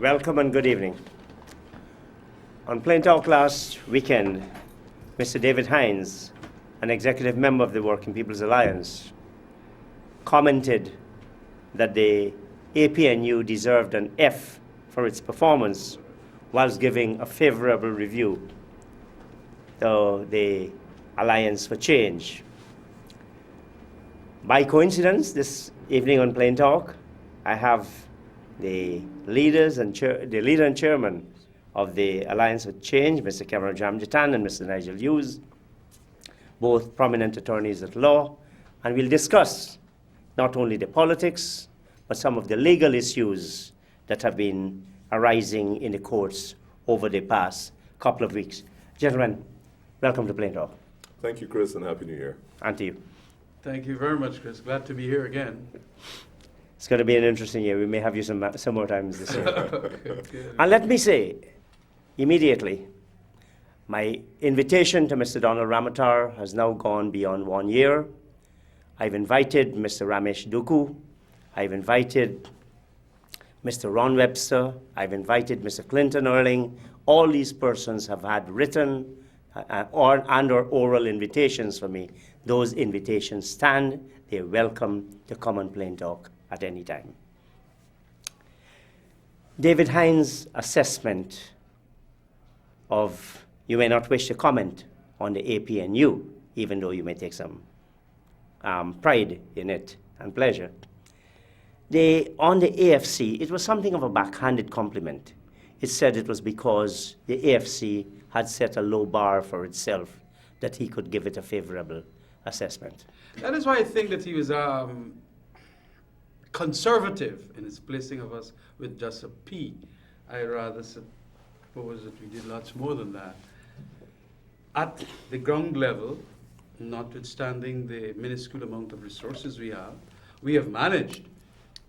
Welcome and good evening. On Plain Talk last weekend, Mr. David Hines, an executive member of the Working People's Alliance, commented that the APNU deserved an F for its performance whilst giving a favorable review to the Alliance for Change. By coincidence, this evening on Plain Talk, I have the leader and chairman of the Alliance for Change, Mr. Khemraj Ramjattan and Mr. Nigel Hughes, both prominent attorneys at law, and we'll discuss not only the politics, but some of the legal issues that have been arising in the courts over the past couple of weeks. Gentlemen, welcome to Plain Talk. Thank you, Chris, and Happy New Year. And to you. Thank you very much, Chris. Glad to be here again. It's going to be an interesting year. We may have you some more times this year. Okay. And let me say, immediately, my invitation to Mr. Donald Ramatar has now gone beyond 1 year. I've invited Mr. Ramesh Duku. I've invited Mr. Ron Webster. I've invited Mr. Clinton Erling. All these persons have had written or oral invitations for me. Those invitations stand. They're welcome to come on Plain Talk at any time. David Hines' assessment of, you may not wish to comment on the APNU, even though you may take some pride in it and pleasure. On the AFC, it was something of a backhanded compliment. It said it was because the AFC had set a low bar for itself that he could give it a favorable assessment. That is why I think that he was conservative in his placing of us with just a P. I rather suppose that we did lots more than that. At the ground level, notwithstanding the minuscule amount of resources we have managed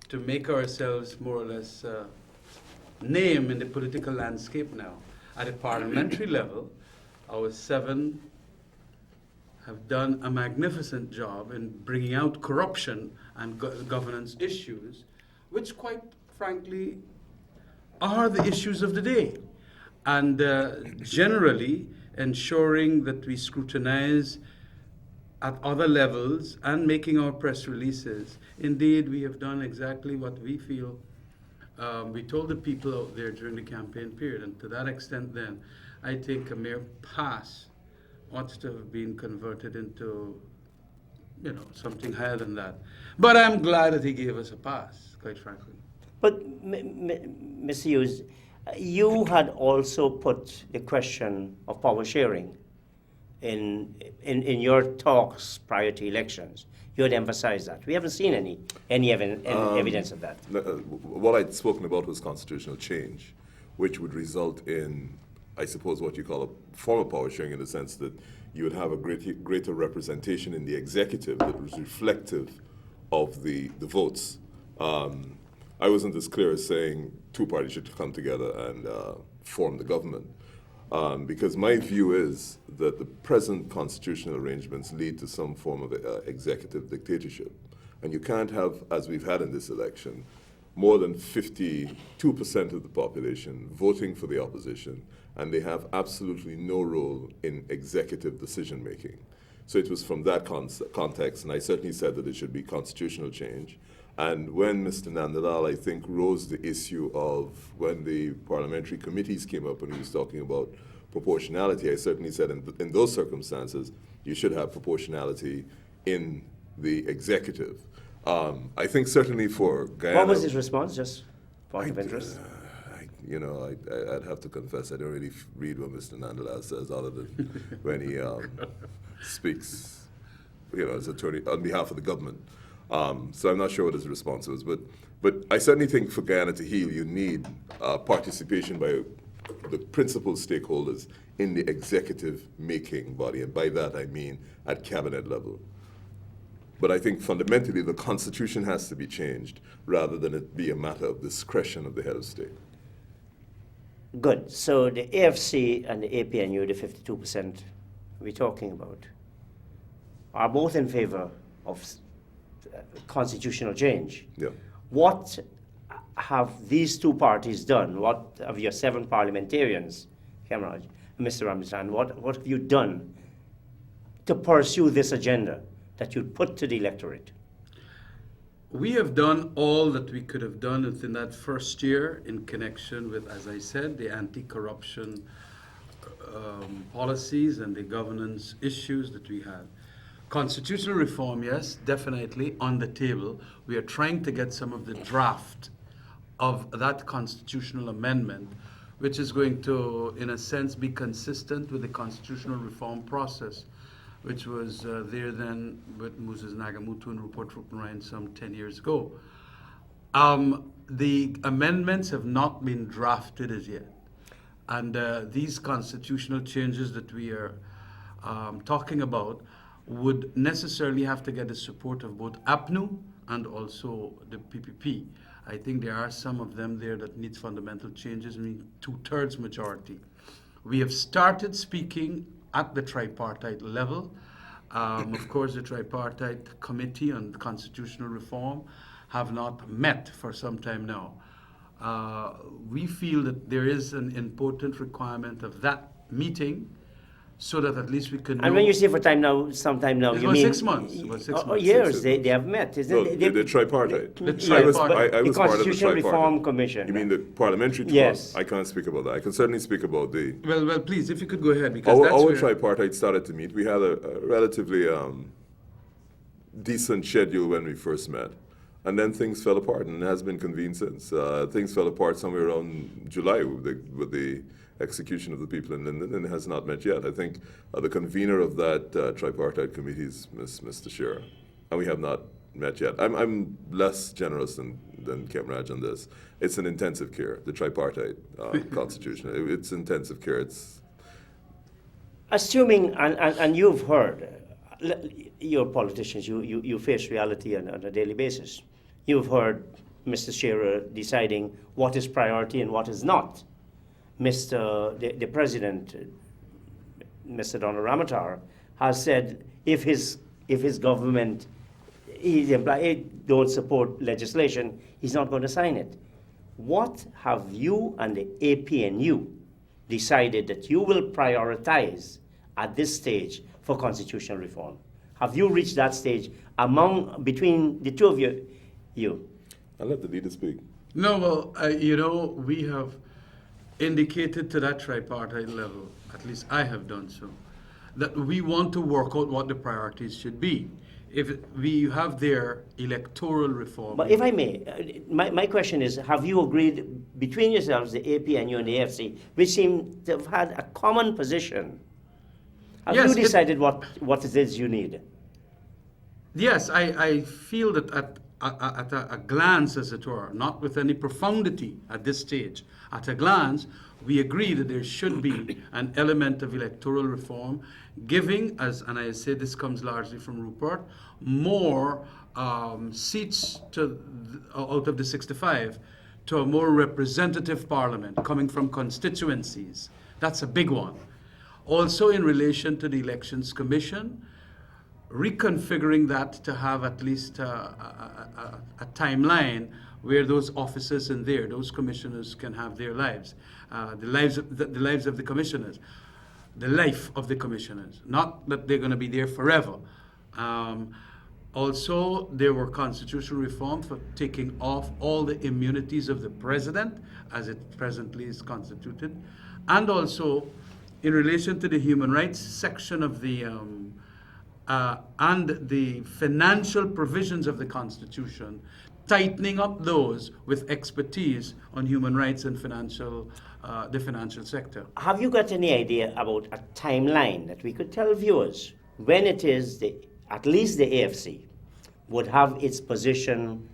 to make ourselves more or less name in the political landscape now. At a parliamentary level, our 7 have done a magnificent job in bringing out corruption and governance issues, which quite frankly are the issues of the day. And generally ensuring that we scrutinize at other levels and making our press releases. Indeed, we have done exactly what we feel we told the people out there during the campaign period. And to that extent then, I think a mere pass ought to have been converted into, something higher than that. But I'm glad that he gave us a pass, quite frankly. But, Mr. Hughes, you had also put the question of power sharing in your talks prior to elections. You had emphasized that. We haven't seen any evidence of that. What I'd spoken about was constitutional change, which would result in, I suppose, what you call a form of power sharing, in the sense that you would have a greater representation in the executive that was reflective of the votes. I wasn't as clear as saying 2 parties should come together and form the government, because my view is that the present constitutional arrangements lead to some form of executive dictatorship. And you can't have, as we've had in this election, more than 52% of the population voting for the opposition, and they have absolutely no role in executive decision-making. So it was from that context, and I certainly said that it should be constitutional change. And when Mr. Nandalal, I think, rose the issue of when the parliamentary committees came up and he was talking about proportionality, I certainly said in those circumstances, you should have proportionality in the executive. I think certainly for Guyana... What was his response, just point of interest? I'd have to confess, I don't really read what Mr. Nandalal says, other than when he speaks, as attorney on behalf of the government. So I'm not sure what his response was, but I certainly think for Guyana to heal, you need participation by the principal stakeholders in the executive making body, and by that I mean at cabinet level. But I think fundamentally the Constitution has to be changed rather than it be a matter of discretion of the head of state. Good. So the AFC and the APNU, the 52% we're talking about, are both in favor of constitutional change. Yeah. What have these two parties done? What of your 7 parliamentarians, Khemraj, Mr. Ramjattan, what have you done to pursue this agenda that you put to the electorate? We have done all that we could have done within that first year in connection with, as I said, the anti-corruption policies and the governance issues that we had. Constitutional reform, yes, definitely on the table. We are trying to get some of the draft of that constitutional amendment, which is going to, in a sense, be consistent with the constitutional reform process, which was there then with Moses Nagamutu and Rupert Rupnarayan some 10 years ago. The amendments have not been drafted as yet. And these constitutional changes that we are talking about would necessarily have to get the support of both APNU and also the PPP. I think there are some of them there that need fundamental changes, I mean 2/3 majority. We have started speaking at the tripartite level. Of course, the tripartite committee on constitutional reform have not met for some time now. We feel that there is an important requirement of that meeting so that at least we can know. And when you say for time now, sometime now, It you was mean 6 months. It was 6 months. years they have met, isn't No, it? the tripartite. The I was tripartite. I The was part of the Constitutional tripartite. Reform Commission. You mean the parliamentary? Yes. I can't speak about that. I can certainly speak about the. Well, please, if you could go ahead, because that's Our where... tripartite started to meet. We had a relatively decent schedule when we first met. And then things fell apart, and it has been convened since. Things fell apart somewhere around July with the execution of the people in Linden, and it has not met yet. I think the convener of that tripartite committee is Mr. Shearer, and we have not met yet. I'm less generous than Khemraj on this. It's an intensive care, the tripartite constitution. It's intensive care. It's Assuming, and you've heard, you're politicians, you face reality on a daily basis. You've heard Mr. Shearer deciding what is priority and what is not. The President, Mr. Donald Ramatar, has said if his government, don't support legislation, he's not going to sign it. What have you and the APNU decided that you will prioritize at this stage for constitutional reform? Have you reached that stage between the two of you? I'll let the leader speak. No, well, we have indicated to that tripartite level, at least I have done so, that we want to work out what the priorities should be. If we have their electoral reform. But if I may, my question is, have you agreed between yourselves, the APNU and the AFC, which seem to have had a common position? Have Yes, you decided what it is you need? Yes, I feel that at a glance, as it were, not with any profundity at this stage, at a glance, we agree that there should be an element of electoral reform, giving, and I say this comes largely from Rupert, more seats out of the 65 to a more representative parliament coming from constituencies. That's a big one. Also in relation to the Elections Commission, reconfiguring that to have at least a timeline where those officers in there, those commissioners can have their lives, the lives of the commissioners, the life of the commissioners, not that they're going to be there forever. Also, there were constitutional reform for taking off all the immunities of the president as it presently is constituted, and also in relation to the human rights section of the and the financial provisions of the Constitution, tightening up those with expertise on human rights and the financial sector. Have you got any idea about a timeline that we could tell viewers when it is at least the AFC would have its position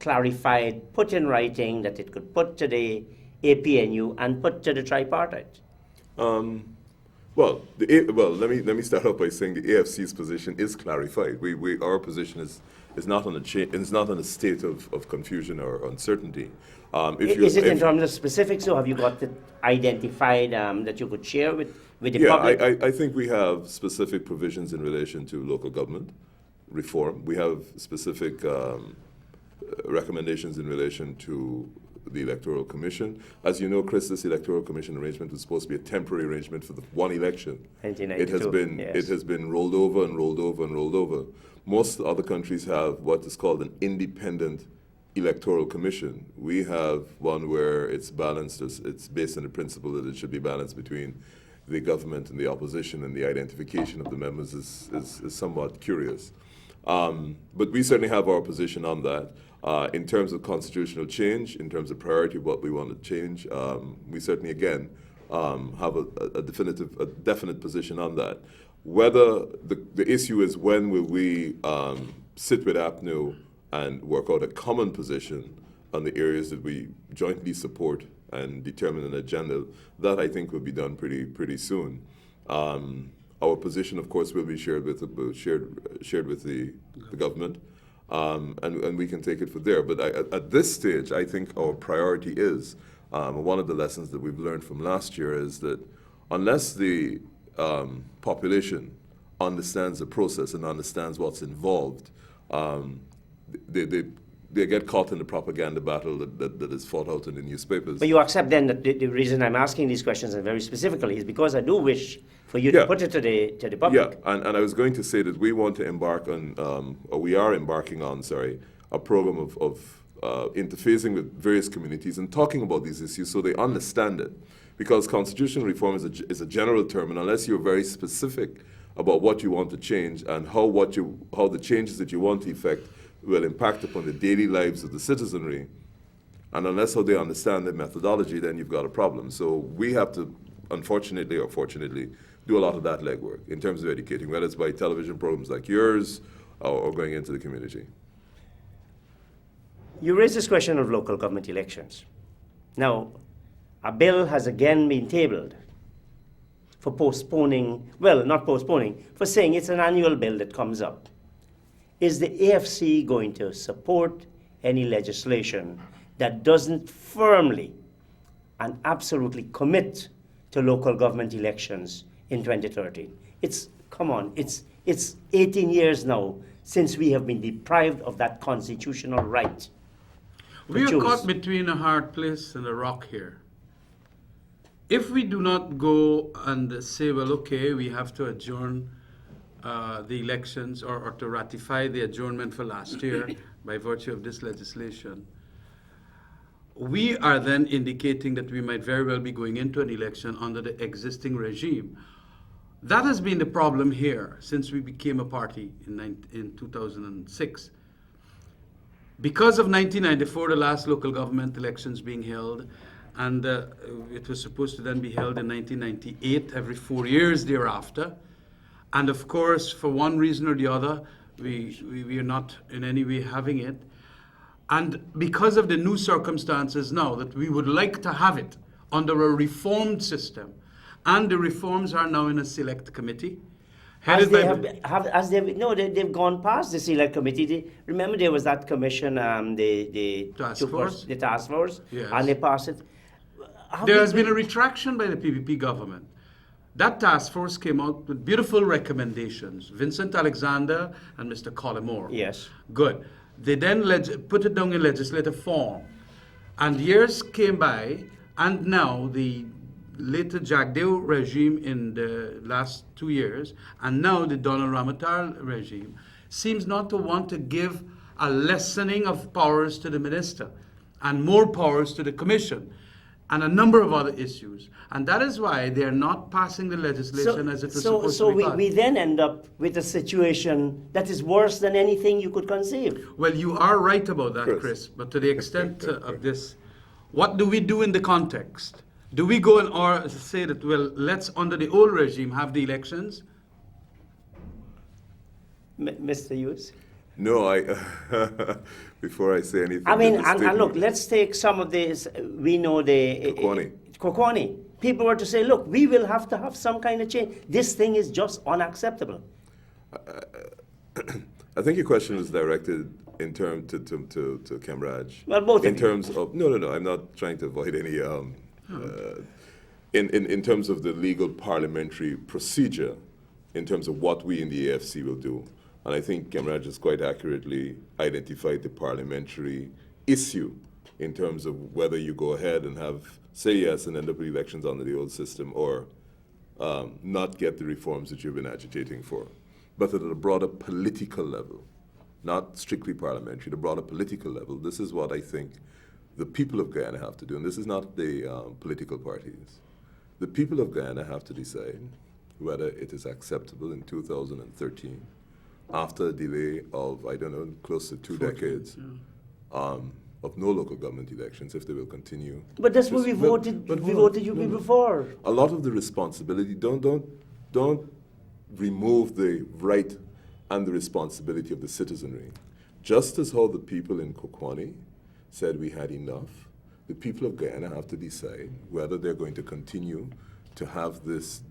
clarified, put in writing, that it could put to the APNU and put to the tripartite? Well, let me start out by saying the AFC's position is clarified. Our position is not on a state of confusion or uncertainty. Is it in terms of specifics, or have you got it identified that you could share with the public? I think we have specific provisions in relation to local government reform. We have specific recommendations in relation to the Electoral Commission. As you know, Chris, this Electoral Commission arrangement was supposed to be a temporary arrangement for the one election. 1992, It has been rolled over and rolled over and rolled over. Most other countries have what is called an independent Electoral Commission. We have one where it's balanced. It's based on the principle that it should be balanced between the government and the opposition, and the identification of the members is somewhat curious. But we certainly have our position on that. In terms of constitutional change, in terms of priority of what we want to change, we certainly, again, have a definite position on that. Whether the issue is when will we sit with APNU and work out a common position on the areas that we jointly support and determine an agenda, that I think will be done pretty soon. Our position, of course, will be shared with the government, and we can take it from there. But at this stage, I think our priority is, one of the lessons that we've learned from last year is that unless the population understands the process and understands what's involved, they get caught in the propaganda battle that is fought out in the newspapers. But you accept then that the reason I'm asking these questions, and very specifically, is because I do wish for you to put it to the public. Yeah, and I was going to say that we want to embark on, or we are embarking on, a program of interfacing with various communities and talking about these issues so they understand it. Because constitutional reform is a general term, and unless you're very specific about what you want to change and how the changes that you want to effect will impact upon the daily lives of the citizenry, and unless how they understand the methodology, then you've got a problem. So we have to, unfortunately or fortunately, do a lot of that legwork in terms of educating, whether it's by television programs like yours or going into the community. You raised this question of local government elections. Now, a bill has again been tabled for postponing, well, not postponing, for saying it's an annual bill that comes up. Is the AFC going to support any legislation that doesn't firmly and absolutely commit to local government elections in 2013? Come on, it's 18 years now since we have been deprived of that constitutional right. We are caught between a hard place and a rock here. If we do not go and say, well, okay, we have to adjourn the elections or to ratify the adjournment for last year by virtue of this legislation, we are then indicating that we might very well be going into an election under the existing regime. That has been the problem here since we became a party in 2006. Because of 1994, the last local government elections being held, and it was supposed to then be held in 1998, every 4 years thereafter. And of course, for one reason or the other, we are not in any way having it. And because of the new circumstances now that we would like to have it under a reformed system, and the reforms are now in a select committee. They've gone past the select committee. Remember there was that commission, the task force, yes. And they passed it. There has been a retraction by the PPP government. That task force came out with beautiful recommendations. Vincent Alexander and Mr. Collymore. Yes. Good. They then put it down in legislative form. And years came by, and now the later Jagdeo regime in the last 2 years, and now the Donald Ramatar regime, seems not to want to give a lessening of powers to the minister and more powers to the commission, and a number of other issues. And that is why they are not passing the legislation as it was supposed to be passed. So we then end up with a situation that is worse than anything you could conceive. Well, you are right about that, Chris, but to the extent of this, what do we do in the context? Do we go and or say that, well, let's, under the old regime, have the elections? Mr. Hughes? No, before I say anything. I mean, and look, let's take some of this. We know the Kokwani. People were to say, look, we will have to have some kind of change. This thing is just unacceptable. I think your question was directed in terms to Khemraj. Well, both in terms of no, I'm not trying to avoid any. In terms of the legal parliamentary procedure, in terms of what we in the AFC will do. And I think Khemraj has quite accurately identified the parliamentary issue in terms of whether you go ahead and say yes and end up with elections under the old system, or not get the reforms that you've been agitating for. But at a broader political level, not strictly parliamentary, the broader political level, this is what I think the people of Guyana have to do. And this is not the political parties. The people of Guyana have to decide whether it is acceptable in 2013, after a delay of, I don't know, close to 2 decades, of no local government elections, if they will continue. But that's what we voted. We voted you before. A lot of the responsibility, don't remove the right and the responsibility of the citizenry. Just as how the people in Kokwani said we had enough, the people of Guyana have to decide whether they're going to continue to have this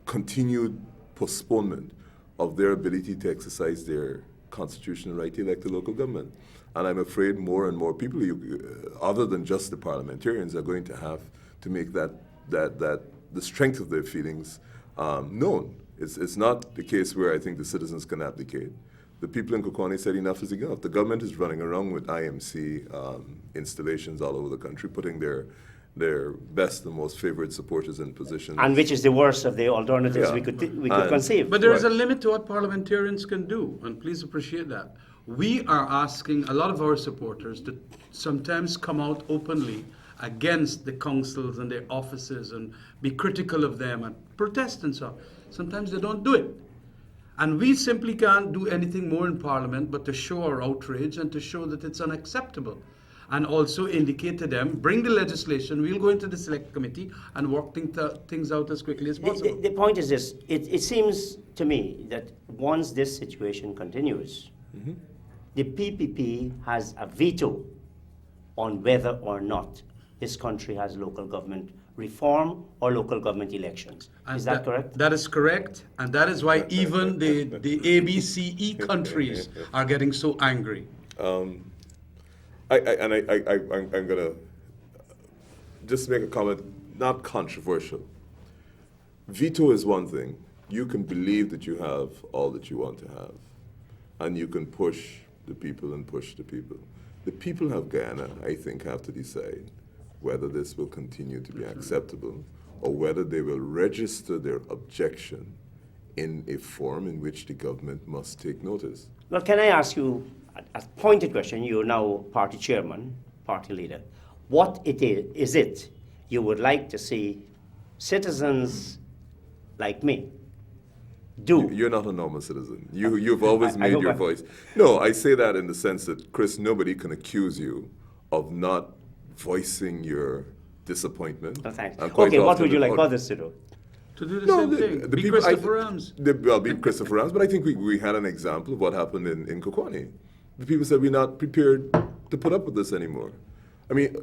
continued postponement of their ability to exercise their constitutional right to elect a local government. And I'm afraid more and more people, other than just the parliamentarians, are going to have to make that the strength of their feelings known. It's not the case where I think the citizens can abdicate. The people in Kokwani said enough is enough. The government is running around with IMC installations all over the country, putting their best and most favored supporters in positions. And which is the worst of the alternatives we could conceive. But there is a limit to what parliamentarians can do, and please appreciate that. We are asking a lot of our supporters to sometimes come out openly against the councils and their offices and be critical of them and protest and so on. Sometimes they don't do it. And we simply can't do anything more in Parliament but to show our outrage and to show that it's unacceptable. And also indicate to them, bring the legislation, we'll go into the select committee and work things out as quickly as possible. The point is this, it seems to me that once this situation continues, the PPP has a veto on whether or not this country has local government reform or local government elections. Is that correct? That is correct, and that is why even the ABCE countries are getting so angry. I'm going to just make a comment, not controversial. Veto is one thing. You can believe that you have all that you want to have, and you can push the people and push the people. The people of Guyana, I think, have to decide whether this will continue to be acceptable or whether they will register their objection in a form in which the government must take notice. Well, can I ask you a pointed question? You're now party chairman, party leader. What is it you would like to see citizens like me do? You're not a normal citizen. You've always made your voice. No, I say that in the sense that, Chris, nobody can accuse you of not voicing your disappointment. Oh, thanks. Okay, what would you like others to do? To do the same thing. Be Christopher Rams. Well, be Christopher Rams, but I think we had an example of what happened in Kokwani. The people said, we're not prepared to put up with this anymore. I mean,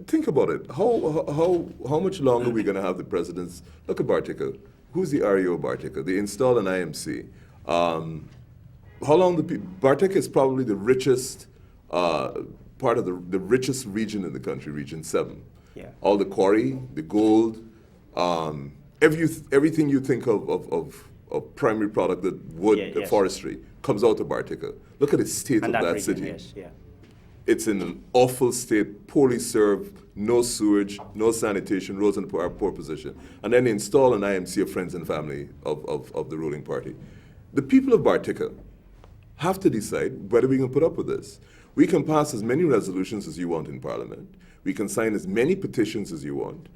think about it. How much longer are we going to have the presidents? Look at Bartica. Who's the REO of Bartica? They installed an IMC. How long Bartica is probably the richest part of the richest region in the country, Region 7. Yeah. All the quarry, the gold, everything you think of primary product, the wood, the forestry, comes out of Bartica. Look at the state of that region, city. Yes, yeah. It's in an awful state, poorly served, no sewage, no sanitation, roads in a poor position. And then they install an IMC of friends and family of the ruling party. The people of Bartica have to decide whether we can put up with this. We can pass as many resolutions as you want in Parliament. We can sign as many petitions as you want.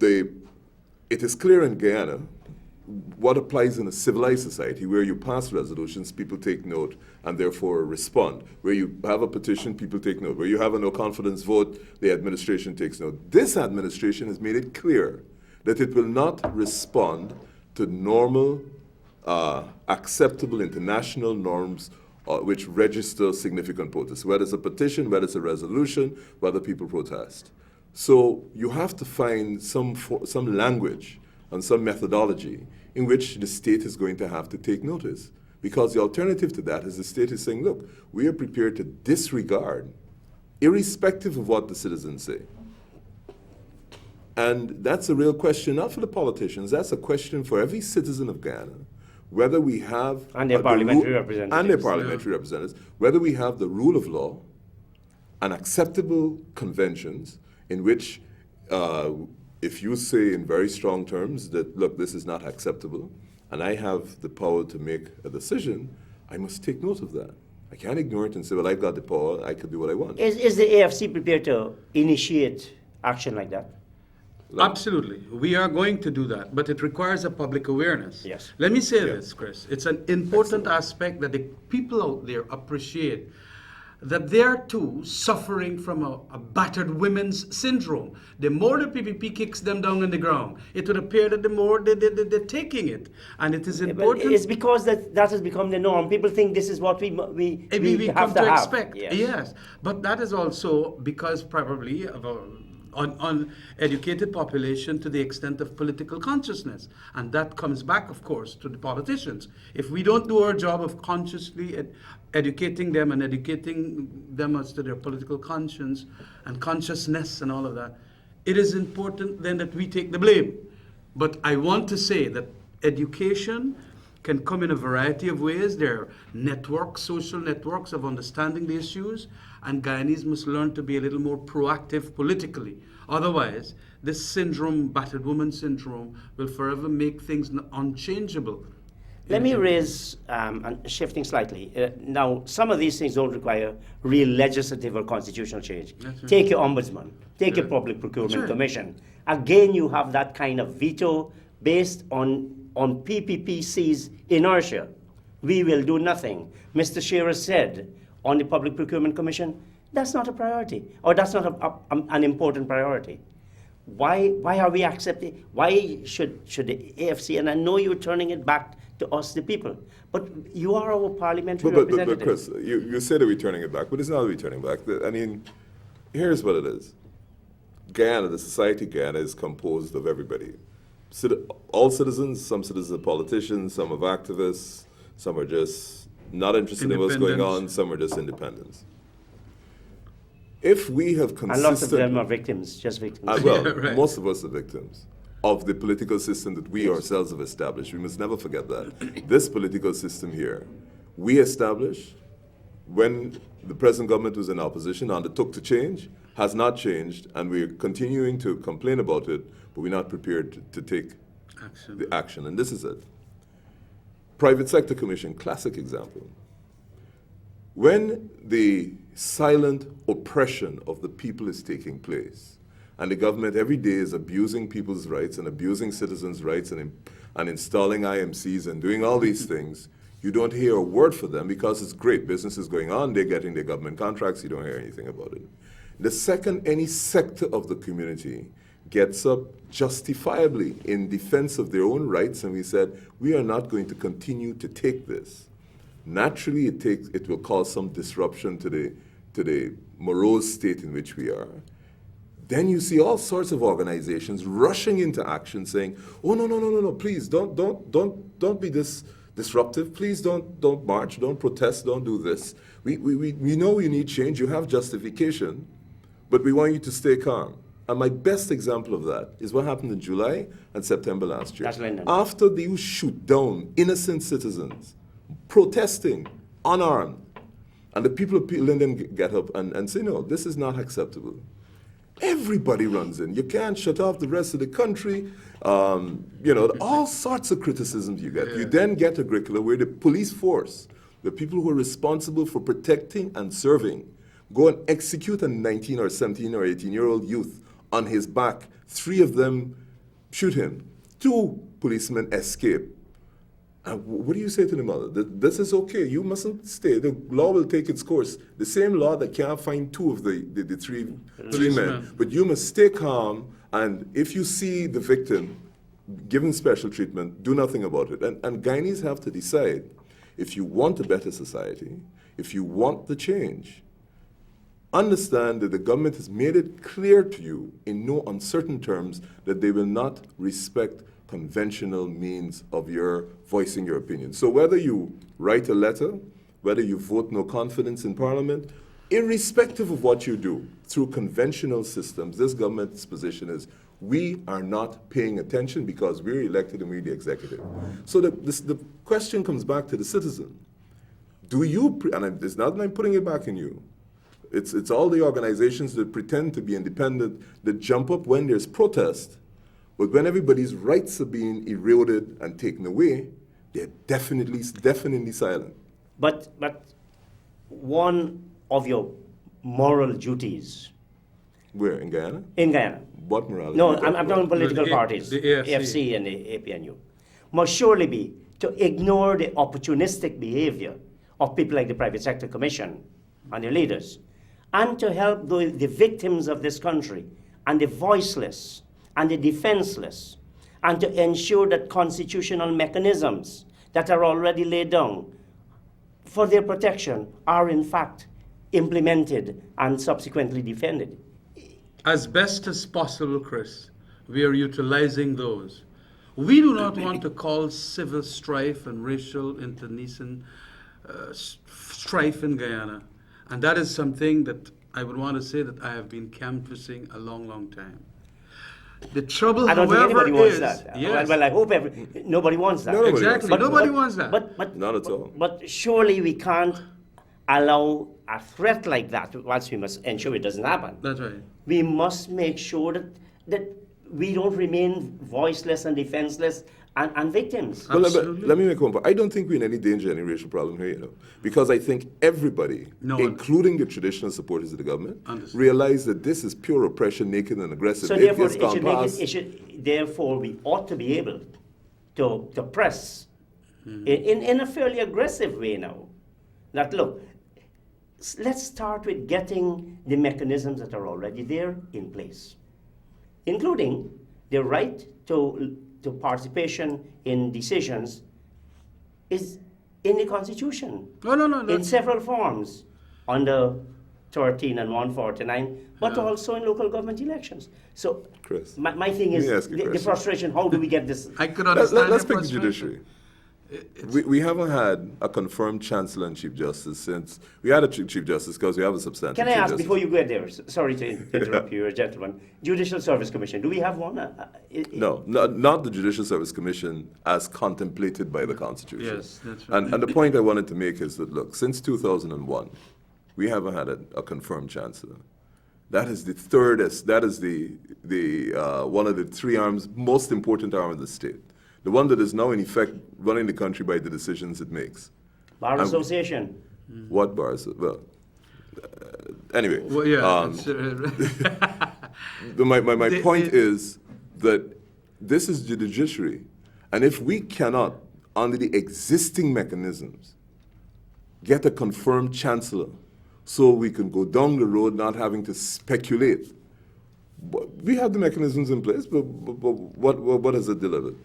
It is clear in Guyana what applies in a civilized society where you pass resolutions, people take note and therefore respond. Where you have a petition, people take note. Where you have a no confidence vote, the administration takes note. This administration has made it clear that it will not respond to normal, acceptable international norms which register significant protests, whether it's a petition, whether it's a resolution, whether people protest. So you have to find some language and some methodology in which the state is going to have to take notice. Because the alternative to that is the state is saying, look, we are prepared to disregard, irrespective of what the citizens say. And that's a real question, not for the politicians, that's a question for every citizen of Guyana. whether we have And their parliamentary representatives. and their parliamentary representatives, whether we have the rule of law and acceptable conventions in which, if you say in very strong terms that, look, this is not acceptable, and I have the power to make a decision, I must take note of that. I can't ignore it and say, well, I've got the power, I can do what I want. Is the AFC prepared to initiate action like that? Absolutely. We are going to do that, but it requires a public awareness. Yes. Let me say this, Chris. It's an important aspect that the people out there appreciate, that they are too suffering from a battered women's syndrome. The more the PPP kicks them down on the ground, it would appear that the more they're taking it. And it is important. But it's because that has become the norm. People think this is what we we have come to have. expect. Yes. Yes. But that is also because probably of a uneducated population to the extent of political consciousness. And that comes back, of course, to the politicians. If we don't do our job of consciously educating them and educating them as to their political conscience and consciousness and all of that, it is important then that we take the blame. But I want to say that education can come in a variety of ways. There are networks, social networks of understanding the issues, and Guyanese must learn to be a little more proactive politically. Otherwise, this syndrome, battered woman syndrome, will forever make things unchangeable. Let me raise, and shifting slightly. Now, some of these things don't require real legislative or constitutional change. That's right. Take your ombudsman, take your Yeah. public procurement That's right. commission. Again, you have that kind of veto based on PPPC's inertia. We will do nothing. Mr. Shearer said on the public procurement commission, that's not a priority, or that's not an important priority. Why are we accepting? Why should the AFC? And I know you're turning it back to us, the people, but you are our parliamentary representative. But Chris, you say that we're turning it back, but it's not that we're turning back. I mean, here's what it is. Guyana, the society Guyana, is composed of everybody. All citizens, some citizens are politicians, some are activists, some are just not interested in what's going on, some are just independents. If we have consistent... And lots of them are victims, just victims. Well, Yeah, right. most of us are victims of the political system that we ourselves have established. We must never forget that. This political system here, we established when the present government was in opposition, undertook to change, has not changed, and we're continuing to complain about it, but we're not prepared to take Action. the action, and this is it. Private Sector Commission, classic example. When the silent oppression of the people is taking place, and the government every day is abusing people's rights and abusing citizens' rights and installing IMCs and doing all these things, you don't hear a word for them because it's great. Business is going on, they're getting their government contracts, you don't hear anything about it. The second any sector of the community gets up justifiably in defense of their own rights, and we said, we are not going to continue to take this. Naturally, it will cause some disruption to the morose state in which we are. Then you see all sorts of organizations rushing into action saying, oh, no, please don't be this disruptive. Please don't march, don't protest, don't do this. We know you need change, you have justification, but we want you to stay calm. And my best example of that is what happened in July and September last year. That's Linden. After you shoot down innocent citizens protesting, unarmed, and the people of Linden get up and say, no, this is not acceptable. Everybody runs in. You can't shut off the rest of the country. All sorts of criticisms you get. Yeah. You then get a curriculum where the police force, the people who are responsible for protecting and serving, go and execute a 19 or 17 or 18-year-old youth on his back. 3 of them shoot him. 2 policemen escape. What do you say to the mother? This is okay. You mustn't stay. The law will take its course. The same law that can't find 2 of the three men. But you must stay calm, and if you see the victim given special treatment, do nothing about it. And Guyanese have to decide, if you want a better society, if you want the change, understand that the government has made it clear to you in no uncertain terms that they will not respect conventional means of your voicing your opinion. So whether you write a letter, whether you vote no confidence in Parliament, irrespective of what you do, through conventional systems, this government's position is, we are not paying attention because we're elected and we're the executive. So the question comes back to the citizen. Do you, and it's not that I'm putting it back in you, it's all the organizations that pretend to be independent that jump up when there's protest, but when everybody's rights are being eroded and taken away, they're definitely silent. But one of your moral duties Where, in Guyana? in Guyana, What morality? no, I'm talking political The parties, the AFC. AFC and the APNU, must surely be to ignore the opportunistic behavior of people like the Private Sector Commission and their leaders, and to help the victims of this country, and the voiceless, and the defenseless, and to ensure that constitutional mechanisms that are already laid down for their protection are in fact implemented and subsequently defended. As best as possible, Chris, we are utilizing those. We do not want to call civil strife and racial internecine strife in Guyana. And that is something that I would want to say that I have been canvassing a long, long time. The trouble, I don't think however, anybody wants is... that. Yes. Well, I hope nobody wants that. No, nobody Exactly. wants that. Nobody wants that. But Not at all. But surely we can't allow a threat like that. Once we must ensure it doesn't happen. That's right. We must make sure that we don't remain voiceless and defenseless and victims. Well, Absolutely. let me make one point. I don't think we're in any danger of any racial problem here, because I think everybody, No. including the traditional supporters of the government, Understood. realize that this is pure oppression, naked and aggressive. So It therefore, has gone past. therefore, we ought to be able to press in a fairly aggressive way now. That look, let's start with getting the mechanisms that are already there in place, including the right to participation in decisions is in the Constitution No. in several forms, under 13 and 149, but Yeah. also in local government elections. So Chris, my thing let is me ask you a the question. frustration, how do we get this? I could let's understand pick the the frustration. judiciary. We haven't had a confirmed chancellor and chief justice since we had a chief justice because we have a substantive Can I chief ask, justice. before you get there, sorry to interrupt you, gentlemen, Judicial Service Commission, do we have one? No, not the Judicial Service Commission as contemplated by the Constitution. Yes, that's right. And the point I wanted to make is that, look, since 2001, we haven't had a confirmed chancellor. That is the thirdest, that is the one of the three arms, most important arm of the state. The one that is now in effect running the country by the decisions it makes. Bar Association. What bars? Well, anyway. Well, yeah. My point is that this is the judiciary, and if we cannot, under the existing mechanisms, get a confirmed chancellor so we can go down the road not having to speculate, we have the mechanisms in place, but what has it delivered?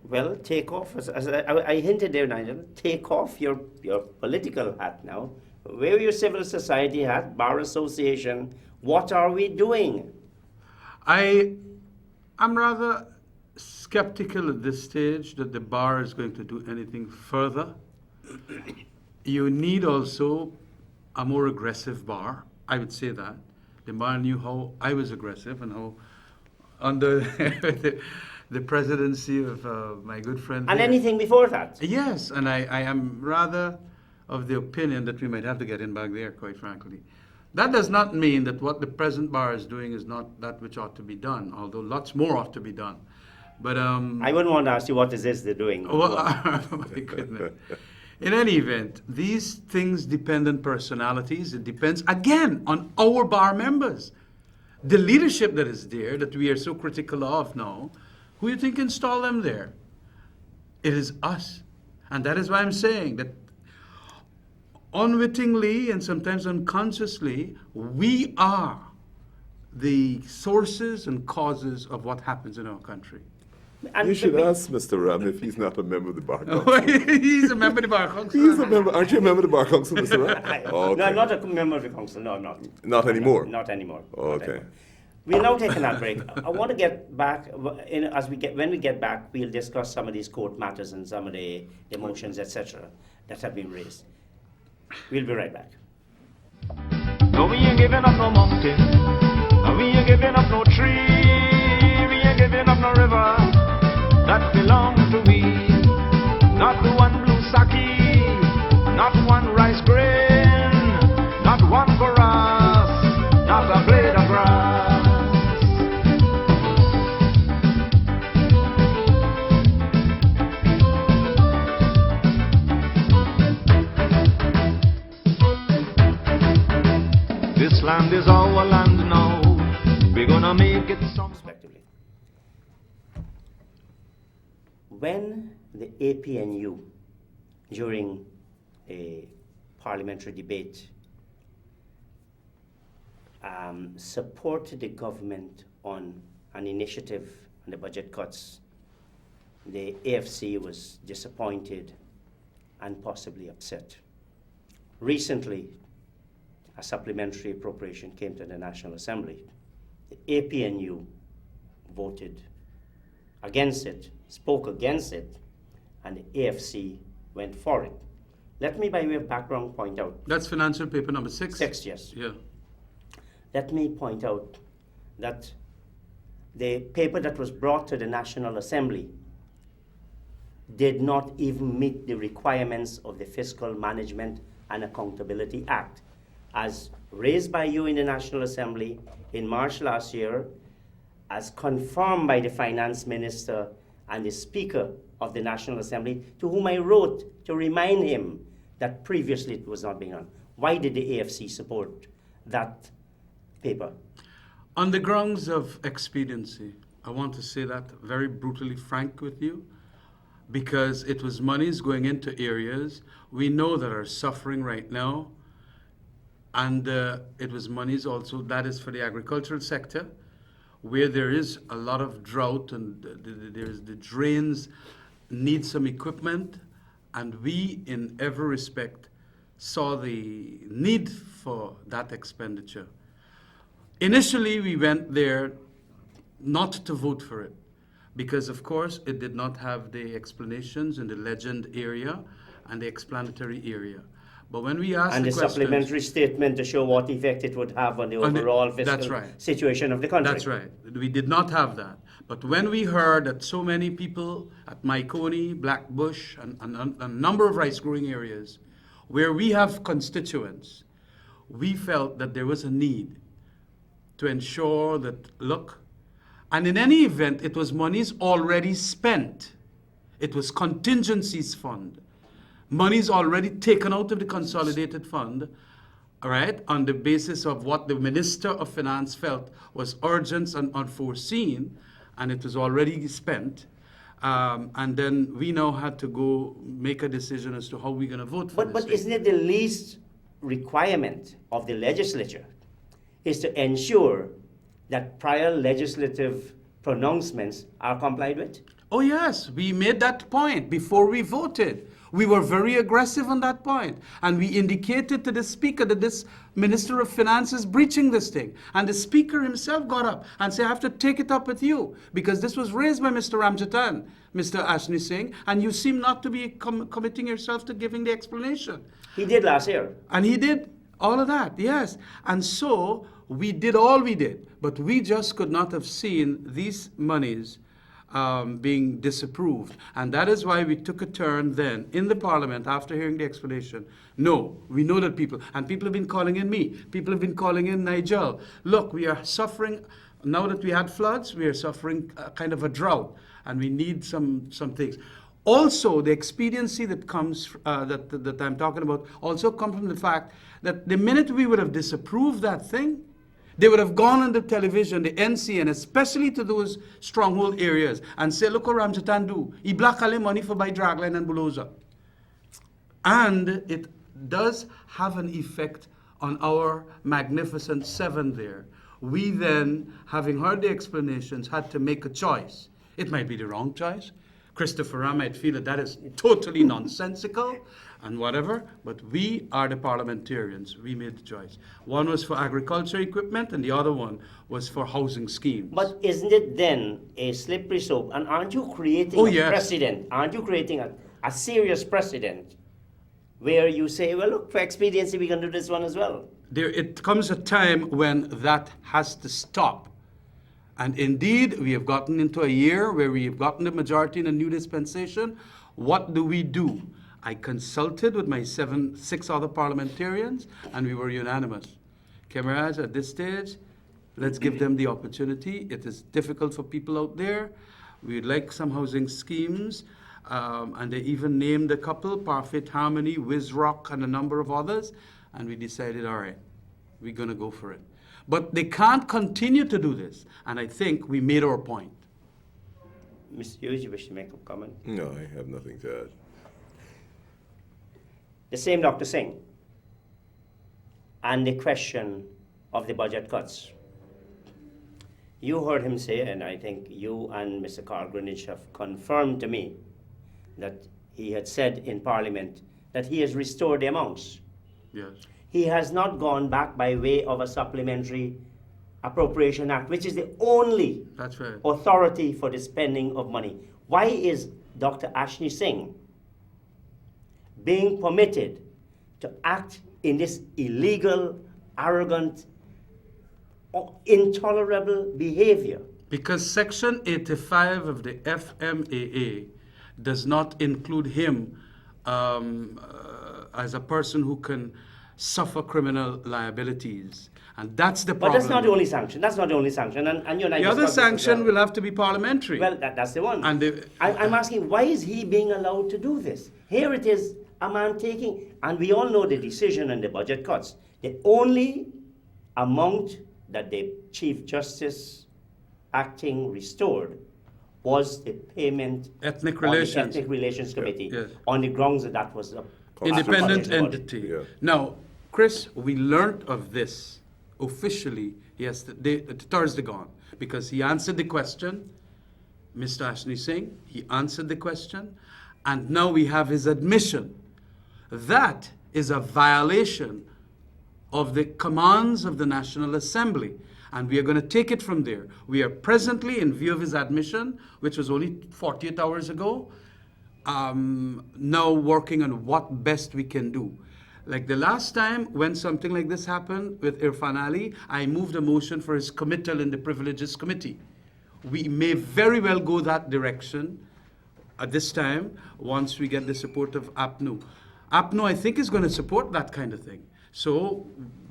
Well, take off, as I hinted there, Nigel, take off your political hat now. Wear your civil society hat, Bar Association. What are we doing? I'm rather skeptical at this stage that the bar is going to do anything further. You need also a more aggressive bar. I would say that. The bar knew how I was aggressive and how under the presidency of my good friend. And here. anything before that? Yes, and I am rather of the opinion that we might have to get in back there, quite frankly. That does not mean that what the present bar is doing is not that which ought to be done, although lots more ought to be done. But I wouldn't want to ask you what is this they're doing. well, my goodness. In any event, these things depend on personalities. It depends, again, on our bar members. The leadership that is there, that we are so critical of now, who do you think installed them there? It is us. And that is why I'm saying that unwittingly and sometimes unconsciously, we are the sources and causes of what happens in our country. And You should ask Mr. Ram if he's not a member of the Bar Council. He's a member of the Bar Council. He's a member. Aren't you a member of the Bar Council, Mr. Ram? Oh, No, okay. I'm not a member of the council. No, I'm not. Not anymore? Not anymore. Oh, Not okay. anymore. We're now taking that break. I want to get back, when we get back, we'll discuss some of these court matters and some of the motions, etc., that have been raised. We'll be right back. No, we ain't giving up no mountain, and we ain't giving up no tree. paving of no river that belongs to we. Not one blue saki, not one rice grain, not one grass, not a blade of grass. This land is our land now. We're gonna make it some. Respectively. When the APNU, during a parliamentary debate, supported the government on an initiative on the budget cuts, the AFC was disappointed and possibly upset. Recently, a supplementary appropriation came to the National Assembly. The APNU voted against it, spoke against it, and the AFC went for it. Let me, by way of background, point out. That's financial paper number 6? 6, yes. Yeah. Let me point out that the paper that was brought to the National Assembly did not even meet the requirements of the Fiscal Management and Accountability Act, as raised by you in the National Assembly in March last year, as confirmed by the Finance Minister and the Speaker of the National Assembly, to whom I wrote to remind him that previously it was not being done. Why did the AFC support that paper? On the grounds of expediency, I want to say that very brutally frank with you, because it was monies going into areas we know that are suffering right now, and it was monies also that is for the agricultural sector, where there is a lot of drought and the drains need some equipment, and we in every respect saw the need for that expenditure. Initially, we went there not to vote for it, because of course it did not have the explanations in the legend area and the explanatory area. But when we asked and the questions, supplementary statement to show what effect it would have on the overall fiscal that's right. situation of the country. That's right. We did not have that. But when we heard that so many people at Maikoni, Blackbush, and a number of rice-growing areas where we have constituents, we felt that there was a need to ensure that, look, and in any event, it was monies already spent. It was contingencies fund. Money's already taken out of the consolidated fund, all right, on the basis of what the Minister of Finance felt was urgent and unforeseen, and it was already spent. And then we now had to go make a decision as to how we're going to vote for this. But isn't it the least requirement of the legislature is to ensure that prior legislative pronouncements are complied with? Oh yes, we made that point before we voted. We were very aggressive on that point, and we indicated to the Speaker that this Minister of Finance is breaching this thing. And the Speaker himself got up and said, I have to take it up with you, because this was raised by Mr. Ramjattan, Mr. Ashni Singh, and you seem not to be committing yourself to giving the explanation. He did last year. And he did all of that, yes. And so we did all we did, but we just could not have seen these monies being disapproved. And that is why we took a turn then in the Parliament after hearing the explanation. No, we know that people have been calling in me, people have been calling in Nigel. Look, we are suffering, now that we had floods, we are suffering a kind of a drought, and we need some things. Also, the expediency that comes, that I'm talking about, also comes from the fact that the minute we would have disapproved that thing, they would have gone on the television, the NCN, especially to those stronghold areas, and say, look what Ramjattan do. He black all money for buy dragline and bulldozer. And it does have an effect on our magnificent 7 there. We then, having heard the explanations, had to make a choice. It might be the wrong choice. Christopher Ram might feel that that is totally nonsensical and whatever, but we are the parliamentarians. We made the choice. One was for agriculture equipment and the other one was for housing schemes. But isn't it then a slippery slope? And aren't you creating a precedent? Aren't you creating a serious precedent where you say, well, look, for expediency, we can do this one as well? It comes a time when that has to stop. And indeed, we have gotten into a year where we have gotten the majority in a new dispensation. What do? I consulted with my 6 other parliamentarians, and we were unanimous. Khemraj, at this stage, let's give them the opportunity. It is difficult for people out there. We'd like some housing schemes, and they even named a couple, Parfait Harmony, Wizrock, and a number of others, and we decided, all right, we're going to go for it. But they can't continue to do this, and I think we made our point. Mr. Hughes, you wish to make a comment? No, I have nothing to add. The same Dr. Singh and the question of the budget cuts. You heard him say, and I think you and Mr. Carl Greenwich have confirmed to me, that he had said in Parliament that he has restored the amounts. Yes. He has not gone back by way of a supplementary appropriation act, which is the only That's right. authority for the spending of money. Why is Dr. Ashley Singh being permitted to act in this illegal, arrogant, intolerable behavior? Because Section 85 of the FMAA does not include him as a person who can suffer criminal liabilities. And that's the problem. But that's not the only sanction. That's not the only sanction. And you and I The other discussed this as sanction well. will have to be parliamentary. Well, that's the one. And I'm asking, why is he being allowed to do this? Here it is, a man taking, and we all know the decision and the budget cuts. The only amount that the Chief Justice acting restored was the payment Ethnic on relations. the Ethnic Relations Committee, Yes. on the grounds that that was a independent constitutional body. entity. Yeah. Now, Chris, we learned of this officially Thursday gone, because he answered the question, Mr. Ashley Singh, he answered the question, and now we have his admission. That is a violation of the commands of the National Assembly, and we are going to take it from there. We are presently, in view of his admission, which was only 48 hours ago, now working on what best we can do. Like the last time when something like this happened with Irfan Ali, I moved a motion for his committal in the Privileges Committee. We may very well go that direction at this time once we get the support of APNU. APNU, I think, is going to support that kind of thing. So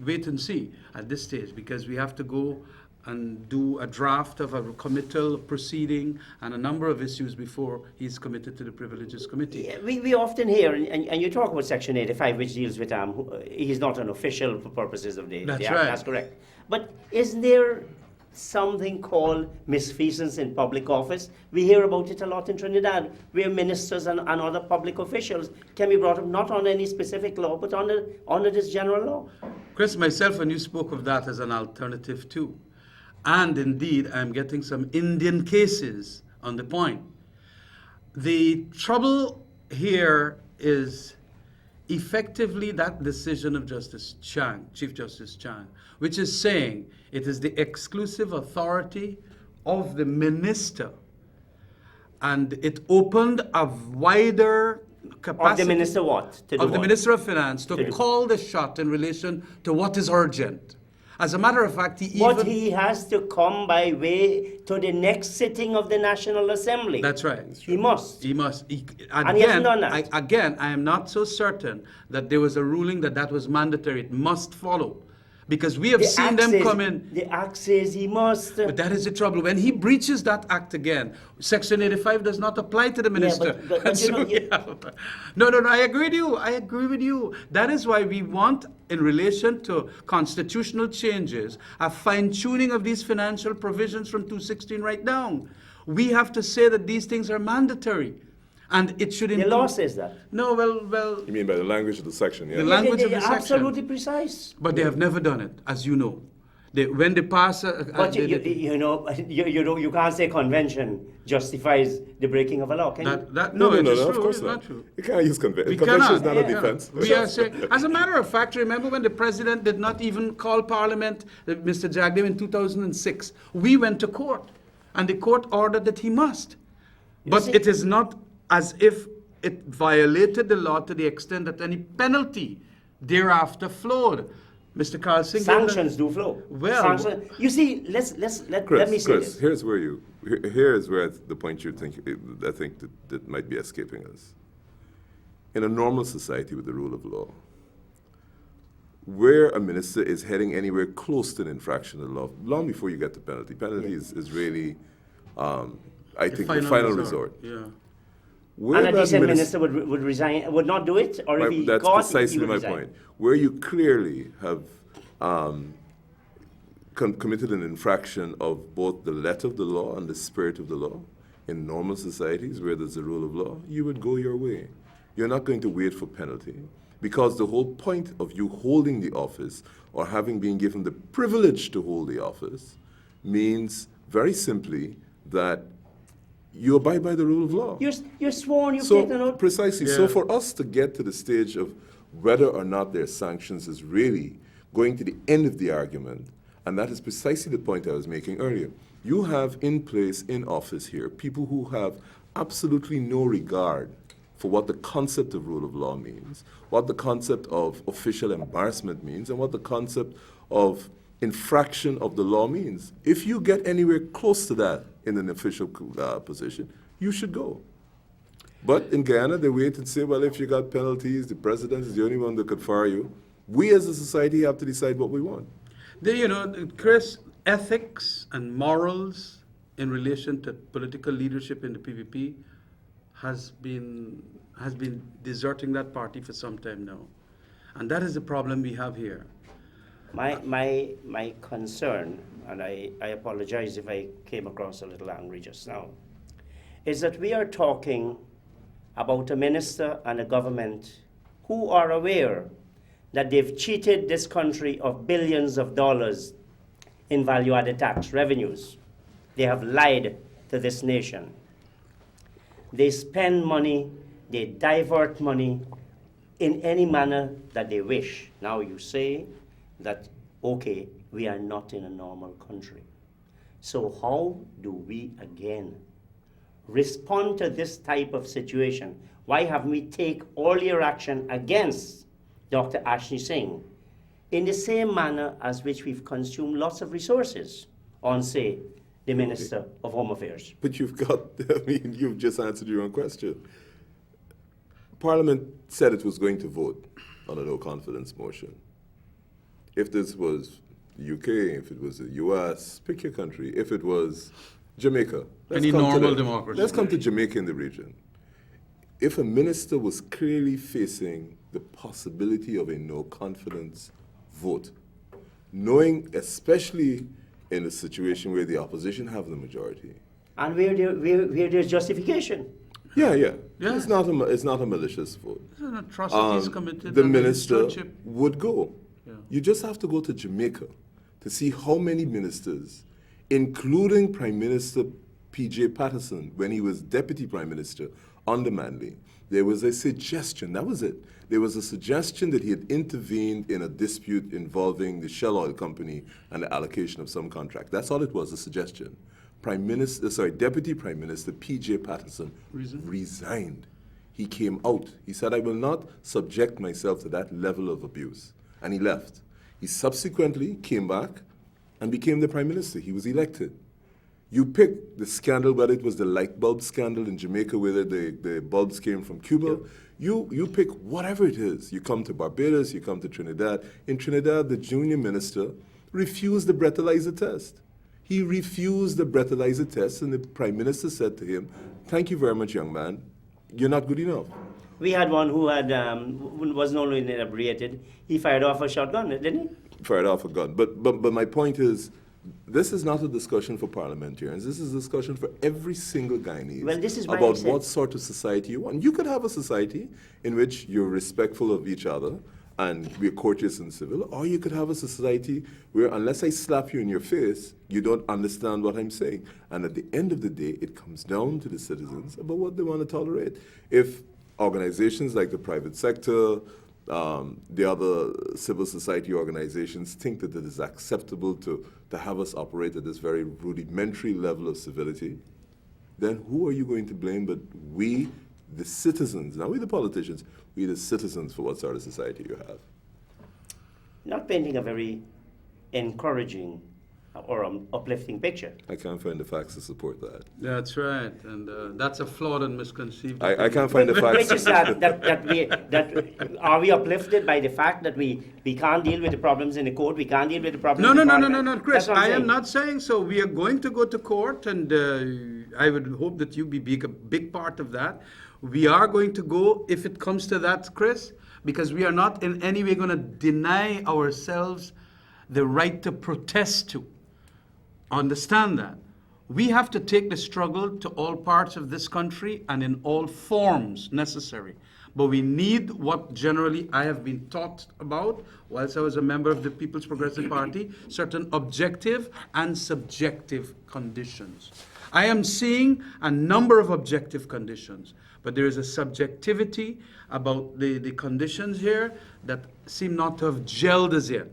wait and see at this stage, because we have to go and do a draft of a committal proceeding and a number of issues before he's committed to the Privileges Committee. Yeah, we often hear, and you talk about Section 85, which deals with he's not an official for purposes of the That's act. right. That's correct. But isn't there something called misfeasance in public office? We hear about it a lot in Trinidad, where ministers and other public officials can be brought up not on any specific law, but under this general law. Chris, myself and you spoke of that as an alternative too. And indeed, I'm getting some Indian cases on the point. The trouble here is effectively that decision of Justice Chang, Chief Justice Chang, which is saying it is the exclusive authority of the minister. And it opened a wider capacity. Of the minister what? To do Of the what? Minister of Finance to To do. call the shot in relation to what is urgent. As a matter of fact, But he has to come by way to the next sitting of the National Assembly. That's right. He must. He must. And he hasn't done that. I am not so certain that there was a ruling that was mandatory. It must follow. Because we have The seen act them says- come in. The act says he must. But that is the trouble. When he breaches that act again, Section 85 does not apply to the minister. but And you know, so we have- No, I agree with you. I agree with you. That is why we want, in relation to constitutional changes, a fine-tuning of these financial provisions from 216 right down. We have to say that these things are mandatory. And it should The include... law says that. No, well, You mean by the language of the section, yeah? The language of the section. Absolutely precise. but they have never done it, as you know. When they pass... But you can't say convention justifies the breaking of a law, can you? No, it is of true. course It's not true. You can't use convention. We Convention is cannot. not a Yeah. defense. We are saying, as a matter of fact, remember when the president did not even call Parliament, Mr. Jagdev, in 2006? We went to court, and the court ordered that he must. But see- it is not as if it violated the law to the extent that any penalty thereafter flowed. Mr. Carl Singh. Sanctions do flow. Well, you see, let me say Chris, this. here's where the point I think that might be escaping us. In a normal society with the rule of law, where a minister is heading anywhere close to an infraction of the law, long before you get to penalty. Penalty is really, I think, the final resort. Yeah. Where And a that decent minister would resign, would not do it, or if he that's got, precisely he would my resign. point. Where you clearly have committed an infraction of both the letter of the law and the spirit of the law, in normal societies where there's a rule of law, you would go your way. You're not going to wait for penalty, because the whole point of you holding the office or having been given the privilege to hold the office means very simply that you abide by the rule of law. You're sworn, you've taken an So oath. precisely. Yeah. So for us to get to the stage of whether or not there are sanctions is really going to the end of the argument, and that is precisely the point I was making earlier. You have in place in office here people who have absolutely no regard for what the concept of rule of law means, what the concept of official embarrassment means, and what the concept of infraction of the law means. If you get anywhere close to that in an official position, you should go. But in Guyana, they wait and say, well, if you got penalties, the president is the only one that could fire you. We as a society have to decide what we want. Chris, ethics and morals in relation to political leadership in the PPP has been deserting that party for some time now. And that is the problem we have here. My concern, and I apologize if I came across a little angry just now, is that we are talking about a minister and a government who are aware that they've cheated this country of billions of dollars in value-added tax revenues. They have lied to this nation. They spend money, they divert money in any manner that they wish. Now you say that, okay, we are not in a normal country. So how do we again respond to this type of situation? Why haven't we take all your action against Dr. Ashley Singh in the same manner as which we've consumed lots of resources on, say, the Minister of Home Affairs? But you've just answered your own question. Parliament said it was going to vote on a no confidence motion. If this was the UK, if it was the US, pick your country. If it was Jamaica. Any normal democracy. Let's come to Jamaica in the region. If a minister was clearly facing the possibility of a no confidence vote, knowing especially in a situation where the opposition have the majority. And where there's justification. Yeah. Yeah. It's not a malicious vote. There's an atrocities committed. The on minister stewardship. would go. Yeah. You just have to go to Jamaica to see how many ministers, including Prime Minister P.J. Patterson, when he was Deputy Prime Minister under Manley, there was a suggestion, that was it. There was a suggestion that he had intervened in a dispute involving the Shell Oil Company and the allocation of some contract. That's all it was, a suggestion. Deputy Prime Minister P.J. Patterson resigned. He came out. He said, I will not subject myself to that level of abuse. And he left. He subsequently came back and became the Prime Minister. He was elected. You pick the scandal, whether it was the light bulb scandal in Jamaica, whether the bulbs came from Cuba. You pick whatever it is. You come to Barbados, you come to Trinidad. In Trinidad, the junior minister refused the breathalyzer test. He refused the breathalyzer test, and the Prime Minister said to him, thank you very much, young man. You're not good enough. We had one who had who was not only inebriated, he fired off a shotgun, didn't he? Fired off a gun. But my point is, this is not a discussion for parliamentarians. This is a discussion for every single Guyanese Well, this is why I about said- what sort of society you want. You could have a society in which you're respectful of each other and we're courteous and civil, or you could have a society where unless I slap you in your face, you don't understand what I'm saying. And at the end of the day, it comes down to the citizens about what they want to tolerate. If organizations like the private sector, the other civil society organizations think that it is acceptable to have us operate at this very rudimentary level of civility, then who are you going to blame but we, the citizens, not we the politicians, we the citizens for what sort of society you have. not painting a very encouraging or uplifting picture. I can't find the facts to support that. That's right, and that's a flawed and misconceived. I can't find the facts. Which is that are we uplifted by the fact that we can't deal with the problems in the court, we can't deal with the problems No, in no, the no, no, parliament? no, no, Chris. That's what I'm I am saying. not saying so. We are going to go to court, and I would hope that you be a big part of that. We are going to go if it comes to that, Chris, because we are not in any way going to deny ourselves the right to protest to. Understand that. We have to take the struggle to all parts of this country and in all forms necessary. But we need what generally I have been taught about whilst I was a member of the People's Progressive Party, certain objective and subjective conditions. I am seeing a number of objective conditions, but there is a subjectivity about the conditions here that seem not to have gelled as yet.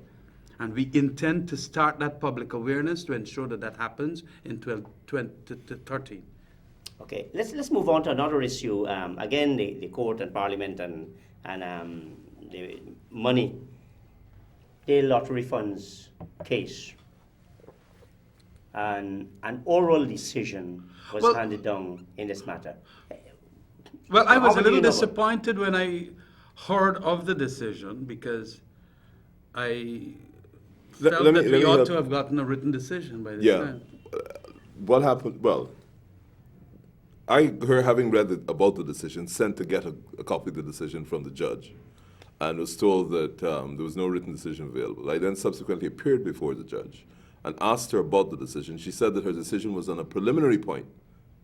And we intend to start that public awareness to ensure that that happens in 2013. Okay, let's move on to another issue. Again, the court and parliament and the money, the lottery funds case. And an oral decision was handed down in this matter. Well, I was How a would you little know? disappointed when I heard of the decision because I felt that we ought to have gotten a written decision by this time. What happened? Well, having read about the decision, sent to get a copy of the decision from the judge, and was told that there was no written decision available. I then subsequently appeared before the judge and asked her about the decision. She said that her decision was on a preliminary point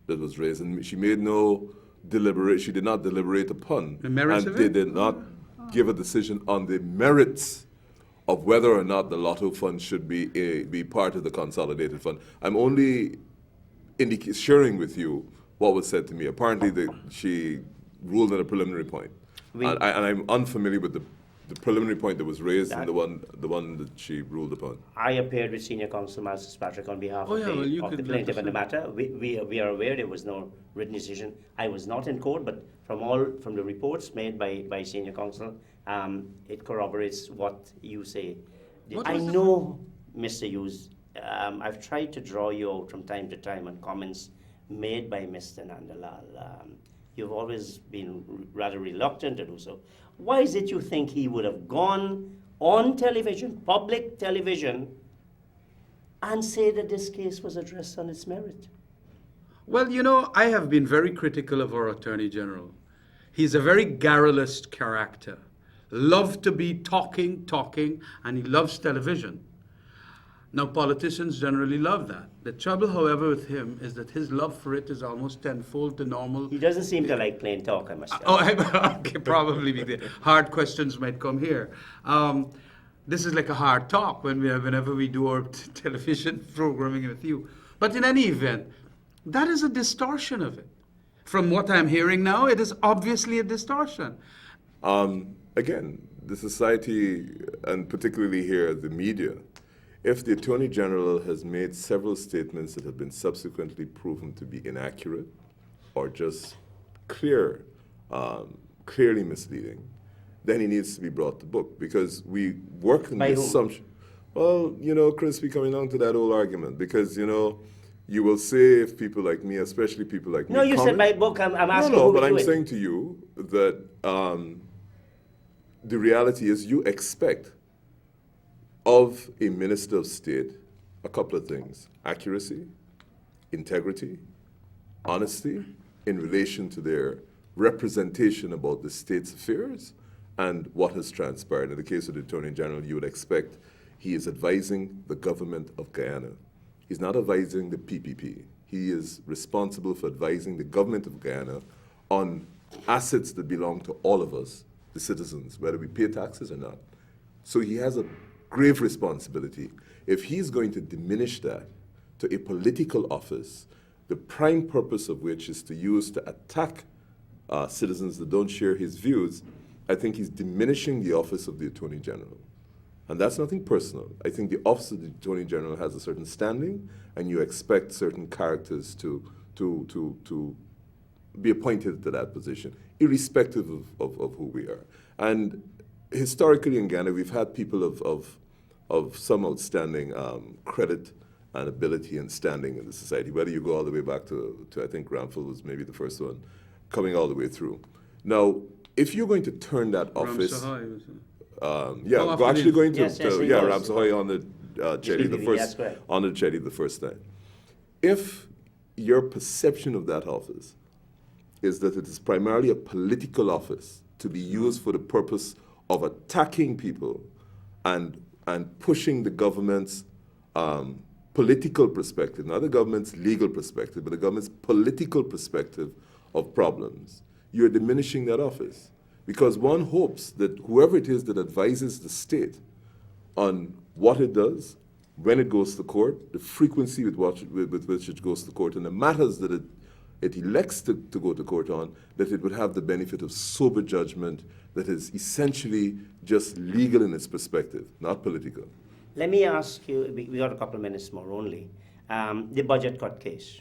that was raised, and she made no deliberate. She did not deliberate upon, The merits and of they it? did not give a decision on the merits of whether or not the lotto fund should be part of the consolidated fund. I'm only sharing with you what was said to me. Apparently, she ruled at a preliminary point, and I'm unfamiliar with the preliminary point that was raised and the one that she ruled upon. I appeared with Senior Counsel Miles Patrick on behalf of the plaintiff in the matter. We are aware there was no written decision. I was not in court, but from the reports made by Senior Counsel, it corroborates what you say. I know, Mr. Hughes, I've tried to draw you out from time to time on comments made by Mr. Nandalal. You've always been rather reluctant to do so. Why is it you think he would have gone on television, public television, and say that this case was addressed on its merit? Well, you know, I have been very critical of our Attorney General. He's a very garrulous character. Loves to be talking, and he loves television. Now, politicians generally love that. The trouble, however, with him is that his love for it is almost tenfold the normal. He doesn't seem to like plain talk, I must say. Okay, probably the hard questions might come here. This is like a hard talk whenever we do our television programming with you. But in any event, that is a distortion of it. From what I'm hearing now, it is obviously a distortion. Again, the society, and particularly here, the media, if the Attorney General has made several statements that have been subsequently proven to be inaccurate or just clearly misleading, then he needs to be brought to book, because we work on the assumption. Well, you know, Chris, we're coming down to that old argument, because, you know, you will say if people like me, especially people like me. No, you said by book. I'm asking No, who but would do I'm it. saying to you that the reality is you expect of a minister of state a couple of things: accuracy, integrity, honesty in relation to their representation about the state's affairs and what has transpired. In the case of the Attorney General, you would expect he is advising the government of Guyana. He's not advising the PPP. He is responsible for advising the government of Guyana on assets that belong to all of us, the citizens, whether we pay taxes or not. So he has a grave responsibility. If he's going to diminish that to a political office, the prime purpose of which is to use to attack citizens that don't share his views, I think he's diminishing the office of the Attorney General. And that's nothing personal. I think the office of the Attorney General has a certain standing, and you expect certain characters to be appointed to that position, irrespective of who we are. And historically in Ghana, we've had people of some outstanding credit and ability and standing in the society, whether you go all the way back to I think Granville was maybe the first one, coming all the way through. Now, if you're going to turn that office... we're actually going to... Yes, Ram Sahoy on the Chetty the first... Yes, correct. On the Chetty the first time. If your perception of that office is that it is primarily a political office to be used for the purpose of attacking people and pushing the government's political perspective, not the government's legal perspective, but the government's political perspective of problems, you're diminishing that office. Because one hopes that whoever it is that advises the state on what it does, when it goes to court, the frequency with which it goes to court, and the matters that it elects to go to court on, that it would have the benefit of sober judgment that is essentially just legal in its perspective, not political. Let me ask you, we got a couple of minutes more only, the budget cut case.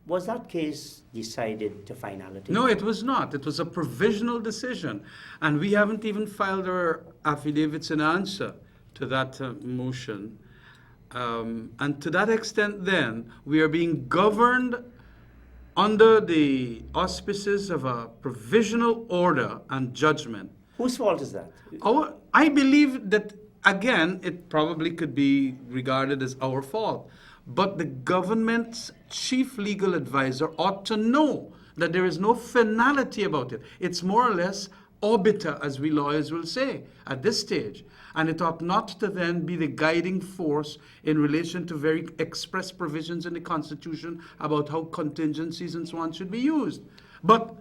Was that case decided to finality? No, it was not. It was a provisional decision. And we haven't even filed our affidavits in answer to that motion. And to that extent then, we are being governed under the auspices of a provisional order and judgment. Whose fault is that? I believe that, again, it probably could be regarded as our fault. But the government's chief legal advisor ought to know that there is no finality about it. It's more or less obiter, as we lawyers will say, at this stage. And it ought not to then be the guiding force in relation to very express provisions in the Constitution about how contingencies and so on should be used. But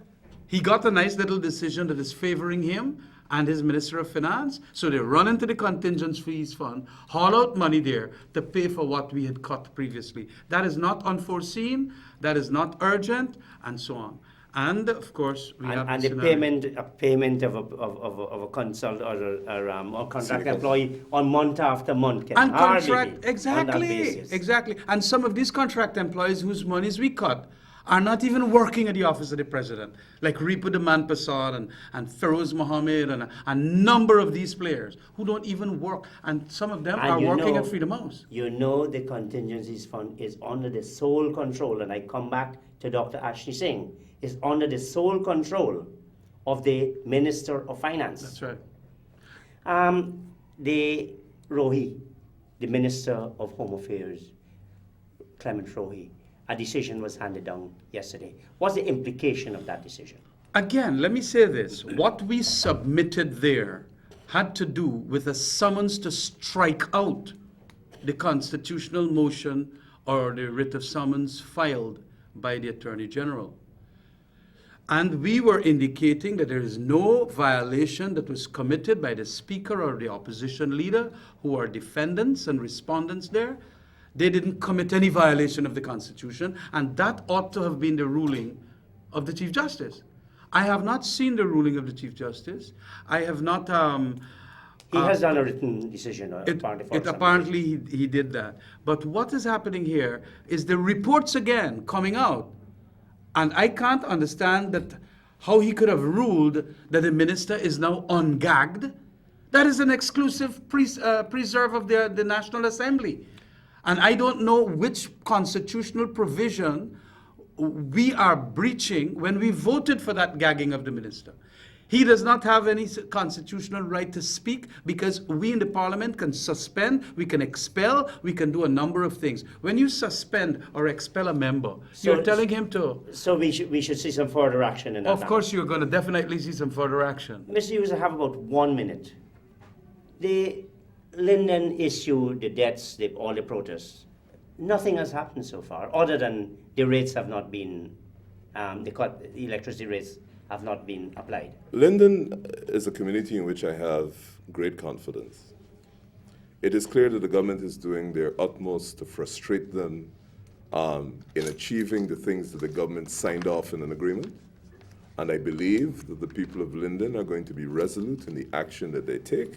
he got a nice little decision that is favoring him and his Minister of Finance, so they run into the contingencies fund, haul out money there to pay for what we had cut previously. That is not unforeseen, that is not urgent, and so on. And of course, we have and the payment of a consult or a contract employee on month after month can and hardly contract be exactly, on that basis. exactly. And some of these contract employees whose monies we cut are not even working at the office of the president, like Ripu de Manpasar and Feroz Mohammed and a number of these players who don't even work, and some of them are working at Freedom House. You know the contingencies fund is under the sole control, and I come back to Dr. Ashley Singh, is under the sole control of the Minister of Finance. That's right. The Rohi, the Minister of Home Affairs, Clement Rohi, a decision was handed down yesterday. What's the implication of that decision? Again, let me say this. What we submitted there had to do with a summons to strike out the constitutional motion or the writ of summons filed by the Attorney General. And we were indicating that there is no violation that was committed by the Speaker or the opposition leader, who are defendants and respondents there. They didn't commit any violation of the Constitution, and that ought to have been the ruling of the Chief Justice. I have not seen the ruling of the Chief Justice. I have not... He has done a written decision. Apparently he did that. But what is happening here is the reports again coming out. And I can't understand that how he could have ruled that the minister is now ungagged. That is an exclusive preserve of the National Assembly. And I don't know which constitutional provision we are breaching when we voted for that gagging of the minister. He does not have any constitutional right to speak because we in the Parliament can suspend, we can expel, we can do a number of things. When you suspend or expel a member, you're telling him to... So we should see some further action in that. Of course, you're going to definitely see some further action. Mr. Hughes, I have about 1 minute. The Linden issue, the debts, all the protests, nothing has happened so far, other than the rates have not been, the electricity rates have not been applied. Linden is a community in which I have great confidence. It is clear that the government is doing their utmost to frustrate them in achieving the things that the government signed off in an agreement. And I believe that the people of Linden are going to be resolute in the action that they take.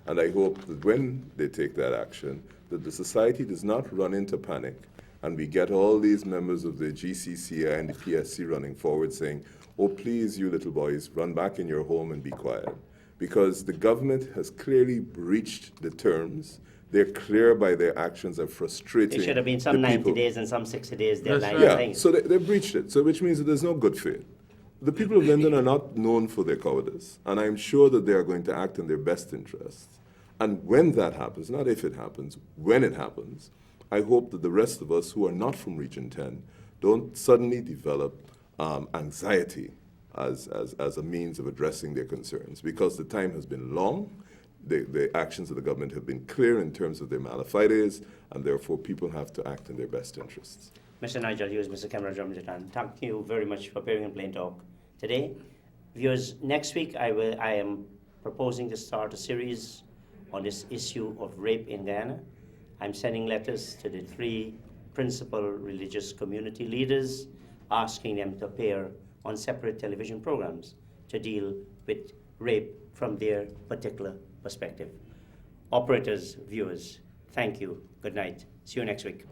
And I hope that when they take that action, that the society does not run into panic and we get all these members of the GCCI and the PSC running forward saying, oh, please, you little boys, run back in your home and be quiet. because the government has clearly breached the terms. They're clear by their actions and frustrating. There should have been some the 90 people. days and some 60 days That's deadline. right. Yeah, thing. so they breached it, so which means that there's no good faith. The people of Linden are not known for their cowardice, and I'm sure that they are going to act in their best interests. And when that happens, not if it happens, when it happens, I hope that the rest of us who are not from Region 10 don't suddenly develop anxiety as a means of addressing their concerns, because the time has been long. The actions of the government have been clear in terms of their malafides, and therefore people have to act in their best interests. Mr. Nigel Hughes, Mr. Khemraj, Ramjattan, thank you very much for appearing in Plain Talk today. Viewers, next week I am proposing to start a series on this issue of rape in Guyana. I'm sending letters to the 3 principal religious community leaders asking them to appear on separate television programs to deal with rape from their particular perspective. Operators, viewers, thank you. Good night. See you next week.